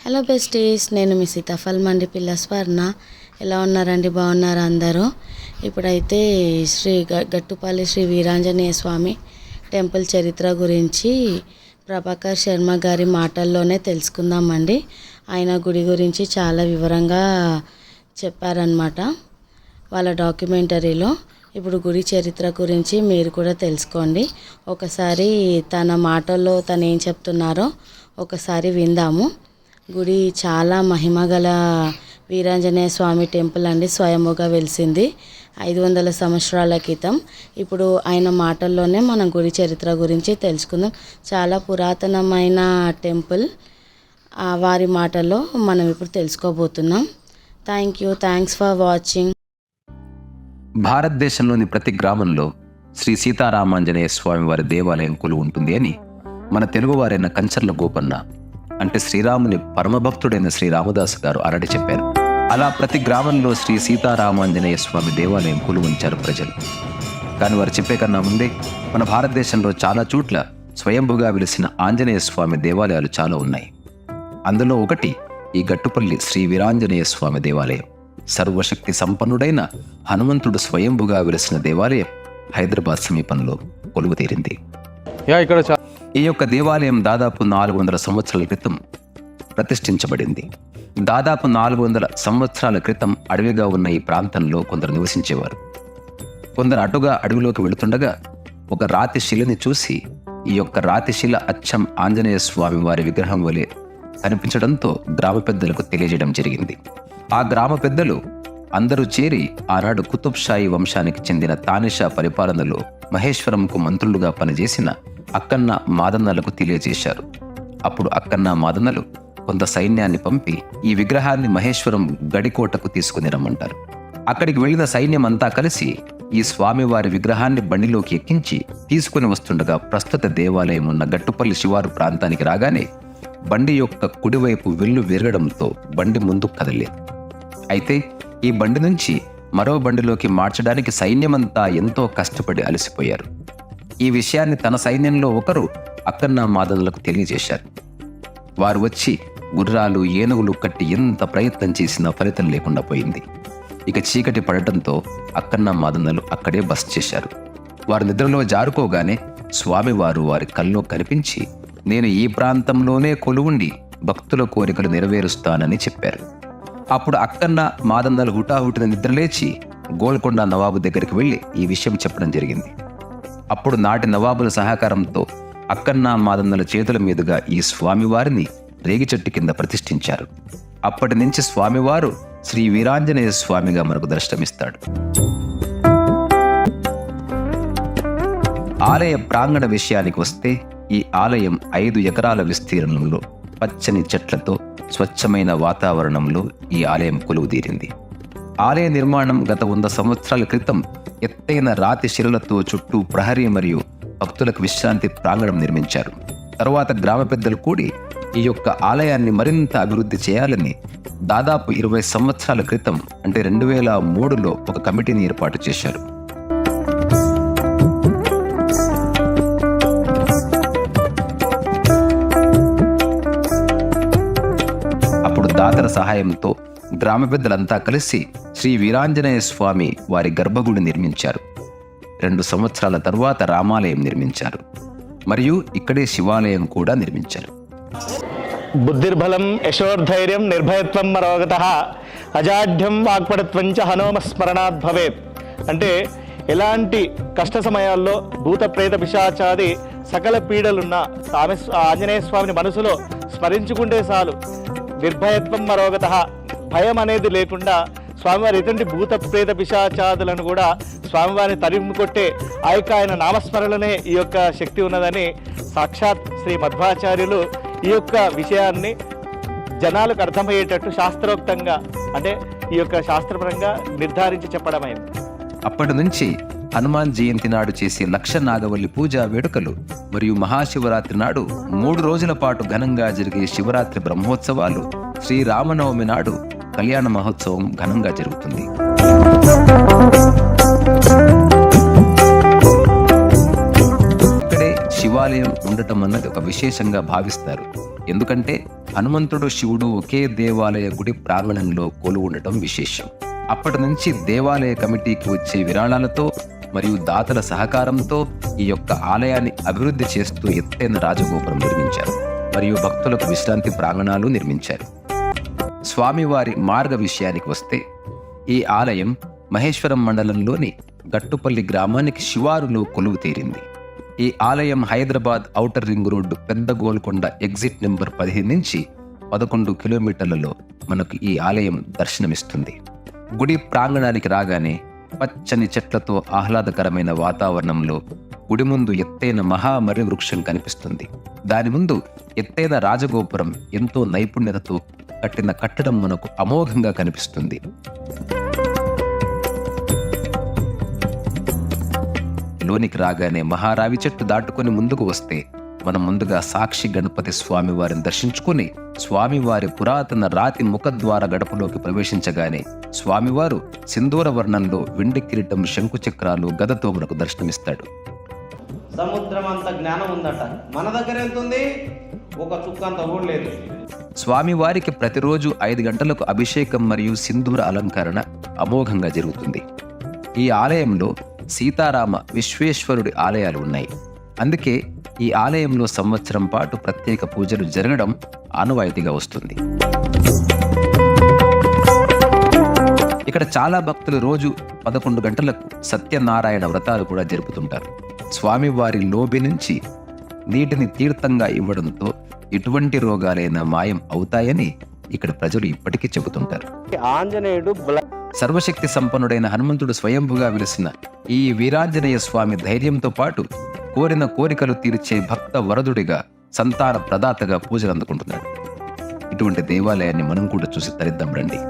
Hello besties, నేను మీ సీతాఫల్ మండి పిల్ల స్వర్ణ. ఎలా ఉన్నారండి? బాగున్నారా అందరూ? ఇప్పుడైతే గట్టుపల్లి శ్రీ వీరాంజనేయ స్వామి టెంపుల్ చరిత్ర గురించి ప్రభాకర్ శర్మ గారి మాటల్లోనే తెలుసుకుందామండి. ఆయన గుడి గురించి చాలా వివరంగా చెప్పారనమాట వాళ్ళ డాక్యుమెంటరీలో. ఇప్పుడు గుడి చరిత్ర గురించి మీరు కూడా తెలుసుకోండి. ఒకసారి తన మాటల్లో తను ఏం చెప్తున్నారో ఒకసారి విందాము. గుడి చాలా మహిమగల వీరాంజనేయ స్వామి టెంపుల్ అండి. స్వయంభుగా వెలిసింది 500 సంవత్సరాల క్రితం. ఇప్పుడు ఆయన మాటల్లోనే మనం గుడి చరిత్ర గురించి తెలుసుకుందాం. చాలా పురాతనమైన టెంపుల్, వారి మాటల్లో మనం ఇప్పుడు తెలుసుకోబోతున్నాం. Thanks for watching. భారతదేశంలోని ప్రతి గ్రామంలో శ్రీ సీతారామాంజనేయ స్వామి వారి దేవాలయం కొలువు ఉంటుంది అని మన తెలుగువారైన కంచర్ల గోపన్న, అంటే శ్రీరాముని పరమభక్తుడైన శ్రీ రామదాసు గారు అరటి చెప్పారు. అలా ప్రతి గ్రామంలో శ్రీ సీతారామాంజనేయ స్వామి దేవాలయం కొలువు ఉంచారు ప్రజలు. కానీ వారు చెప్పే కన్నా ముందే మన భారతదేశంలో చాలా చోట్ల స్వయంభుగా వెలిసిన ఆంజనేయ స్వామి దేవాలయాలు చాలా ఉన్నాయి. అందులో ఒకటి ఈ గట్టుపల్లి శ్రీ వీరాంజనేయ స్వామి దేవాలయం. సర్వశక్తి సంపన్నుడైన హనుమంతుడు స్వయంభుగా వెలిసిన దేవాలయం హైదరాబాద్ సమీపంలో కొలువు తీరింది. ఈ యొక్క దేవాలయం దాదాపు 400 సంవత్సరాల క్రితం ప్రతిష్ఠించబడింది. దాదాపు 400 సంవత్సరాల క్రితం అడవిగా ఉన్న ఈ ప్రాంతంలో కొందరు నివసించేవారు. కొందరు అటుగా అడవిలోకి వెళుతుండగా ఒక రాతి శిలని చూసి ఈ యొక్క రాతి శిల అచ్చం ఆంజనేయ స్వామి వారి విగ్రహం వలె కనిపించడంతో గ్రామ పెద్దలకు తెలియజేయడం జరిగింది. ఆ గ్రామ పెద్దలు అందరూ చేరి ఆనాడు కుతుబ్ షాహీ వంశానికి చెందిన తానిషా పరిపాలనలో మహేశ్వరంకు మంత్రులుగా పనిచేసిన అక్కన్న మాదన్నలకు తెలియజేశారు. అప్పుడు అక్కన్న మాదన్నలు కొంత సైన్యాన్ని పంపి ఈ విగ్రహాన్ని మహేశ్వరం గడికోటకు తీసుకుని రమ్మంటారు. అక్కడికి వెళ్లిన సైన్యం అంతా కలిసి ఈ స్వామివారి విగ్రహాన్ని బండిలోకి ఎక్కించి తీసుకుని వస్తుండగా ప్రస్తుత దేవాలయం ఉన్న గట్టుపల్లి శివారు ప్రాంతానికి రాగానే బండి యొక్క కుడివైపు వెళ్ళు విరగడంతో బండి ముందు కదలేదు. అయితే ఈ బండి నుంచి మరో బండిలోకి మార్చడానికి సైన్యమంతా ఎంతో కష్టపడి అలసిపోయారు. ఈ విషయాన్ని తన సైన్యంలో ఒకరు అక్కన్న మాదన్నలకు తెలియజేశారు. వారు వచ్చి గుర్రాలు ఏనుగులు కట్టి ఎంత ప్రయత్నం చేసినా ఫలితం లేకుండా పోయింది. ఇక చీకటి పడటంతో అక్కన్న మాదన్నలు అక్కడే బస చేశారు. వారు నిద్రలో జారుకోగానే స్వామివారు వారి కల్లో కనిపించి, నేను ఈ ప్రాంతంలోనే కొలువుండి భక్తుల కోరికలు నెరవేరుస్తానని చెప్పారు. అప్పుడు అక్కన్న మాదన్నలు హుటాహుటిన నిద్రలేచి గోల్కొండ నవాబు దగ్గరికి వెళ్ళి ఈ విషయం చెప్పడం జరిగింది. అప్పుడు నాటి నవాబుల సహకారంతో అక్కన్న మాదన్నల చేతుల మీదుగా ఈ స్వామివారిని రేగి చెట్టు కింద ప్రతిష్ఠించారు. అప్పటి నుంచి స్వామివారు శ్రీ వీరాంజనేయ స్వామిగా మనకు దర్శనమిస్తాడు. ఆలయ ప్రాంగణ విషయానికి వస్తే ఈ ఆలయం 5 ఎకరాల విస్తీర్ణంలో పచ్చని చెట్లతో స్వచ్ఛమైన వాతావరణంలో ఈ ఆలయం కొలువుదీరింది. ఆలయ నిర్మాణం గత 100 సంవత్సరాల క్రితం ఎత్తైన రాతి శిలలతో చుట్టూ ప్రహరీ మరియు భక్తులకు విశ్రాంతి ప్రాంగణం నిర్మించారు. తరువాత గ్రామ పెద్దలు కూడి ఈ యొక్క ఆలయాన్ని మరింత అభివృద్ధి చేయాలని దాదాపు 20 సంవత్సరాల క్రితం అంటే 2003లో ఒక కమిటీని ఏర్పాటు చేశారు. అప్పుడు దాతల సహాయంతో గ్రామ పెద్దలంతా కలిసి శ్రీ వీరాంజనేయ స్వామి వారి గర్భగుడి నిర్మించారు. 2 సంవత్సరాల తర్వాత రామాలయం నిర్మించారు మరియు ఇక్కడే శివాలయం కూడా నిర్మించారు. బుద్ధిర్బలం యశోర్ధైర్యం నిర్భయత్వం మరోగతః అజాఢ్యం వాక్పటత్వం చ హనుమస్మరణాత్ భవేత్. అంటే ఎలాంటి కష్ట సమయాల్లో భూత ప్రేత పిశాచాది సకల పీడలున్న ఆంజనేయ స్వామిని మనసులో స్మరించుకుంటే చాలు, నిర్భయత్వం మరోగతః, భయం అనేది లేకుండా స్వామివారి ఎటువంటి భూత ప్రేత పిశాచాదులను కూడా స్వామివారిని తరిమి కొట్టే ఆయన నామస్మరణనే ఈ యొక్క శక్తి ఉన్నదని సాక్షాత్ శ్రీ మధ్వాచార్యులు ఈ యొక్క విషయాన్ని జనాలకు అర్థమయ్యేటట్టు శాస్త్రోక్తంగా, అంటే ఈ యొక్క శాస్త్రపరంగా నిర్ధారించి చెప్పడమైంది. అప్పటి నుంచి హనుమాన్ జయంతి నాడు చేసే లక్ష నాగవల్లి పూజా వేడుకలు మరియు మహాశివరాత్రి నాడు 3 రోజుల పాటు ఘనంగా జరిగే శివరాత్రి బ్రహ్మోత్సవాలు, శ్రీరామనవమి నాడు కళ్యాణ మహోత్సవం ఘనంగా జరుగుతుంది. ఇక్కడే శివాలయం ఉండటం అన్నది ఒక విశేషంగా భావిస్తారు. ఎందుకంటే హనుమంతుడు శివుడు ఒకే దేవాలయ గుడి ప్రాంగణంలో కొలువు ఉండటం విశేషం. అప్పటి నుంచి దేవాలయ కమిటీకి వచ్చే విరాళాలతో మరియు దాతల సహకారంతో ఈ యొక్క ఆలయాన్ని అభివృద్ధి చేస్తూ ఎత్తైన రాజగోపురం నిర్మించారు మరియు భక్తులకు విశ్రాంతి ప్రాంగణాలు నిర్మించారు. స్వామివారి మార్గ విషయానికి వస్తే ఈ ఆలయం మహేశ్వరం మండలంలోని గట్టుపల్లి గ్రామానికి శివారులో కొలువు తీరింది. ఈ ఆలయం హైదరాబాద్ ఔటర్ రింగ్ రోడ్డు పెద్ద గోల్కొండ ఎగ్జిట్ నెంబర్ 15 నుంచి 11 కిలోమీటర్లలో మనకు ఈ ఆలయం దర్శనమిస్తుంది. గుడి ప్రాంగణానికి రాగానే పచ్చని చెట్లతో ఆహ్లాదకరమైన వాతావరణంలో గుడి ముందు ఎత్తైన మహామర్రి వృక్షం కనిపిస్తుంది. దాని ముందు ఎత్తైన రాజగోపురం ఎంతో నైపుణ్యతతో కట్టిన కట్టడం మనకు అమోఘంగా కనిపిస్తుంది. లోనికి రాగానే మహారావి చెట్టు దాటుకొని ముందుకు వస్తే మనం ముందుగా సాక్షి గణపతి స్వామి వారిని దర్శించుకుని స్వామివారి పురాతన రాతి ముఖద్వార గడపలోకి ప్రవేశించగానే స్వామివారు సింధూర వర్ణంలో వెండి కిరీటం, శంకు చక్రాలు, గదతో మనకు దర్శనమిస్తాడు. సముద్రం అంత జ్ఞానం ఉందట, మన దగ్గర ఎంత ఉంది? ఒక చుక్క అంత కూడా లేదు. స్వామివారికి ప్రతిరోజు 5 గంటలకు అభిషేకం మరియు సింధూర అలంకరణ అమోఘంగా జరుగుతుంది. ఈ ఆలయంలో సీతారామ విశ్వేశ్వరుడి ఆలయాలు ఉన్నాయి. అందుకే ఈ ఆలయంలో సంవత్సరం పాటు ప్రత్యేక పూజలు జరగడం ఆనవాయితీగా వస్తుంది. ఇక్కడ చాలా భక్తులు రోజు 11 గంటలకు సత్యనారాయణ వ్రతాలు కూడా జరుపుతుంటారు. స్వామివారి లోబి నుంచి నీటిని తీర్థంగా ఇవ్వడంతో ఎటువంటి రోగాలైనా మాయం అవుతాయని ఇక్కడ ప్రజలు ఇప్పటికీ చెబుతుంటారు. ఆంజనేయుడు సర్వశక్తి సంపన్నుడైన హనుమంతుడు స్వయంభుగా వెలిసిన ఈ వీరాంజనేయ స్వామి ధైర్యంతో పాటు కోరిన కోరికలు తీర్చే భక్త వరదుడిగా, సంతాన ప్రదాతగా పూజలు అందుకుంటున్నాడు. ఇటువంటి దేవాలయాన్ని మనం కూడా చూసి తరిద్దాం రండి.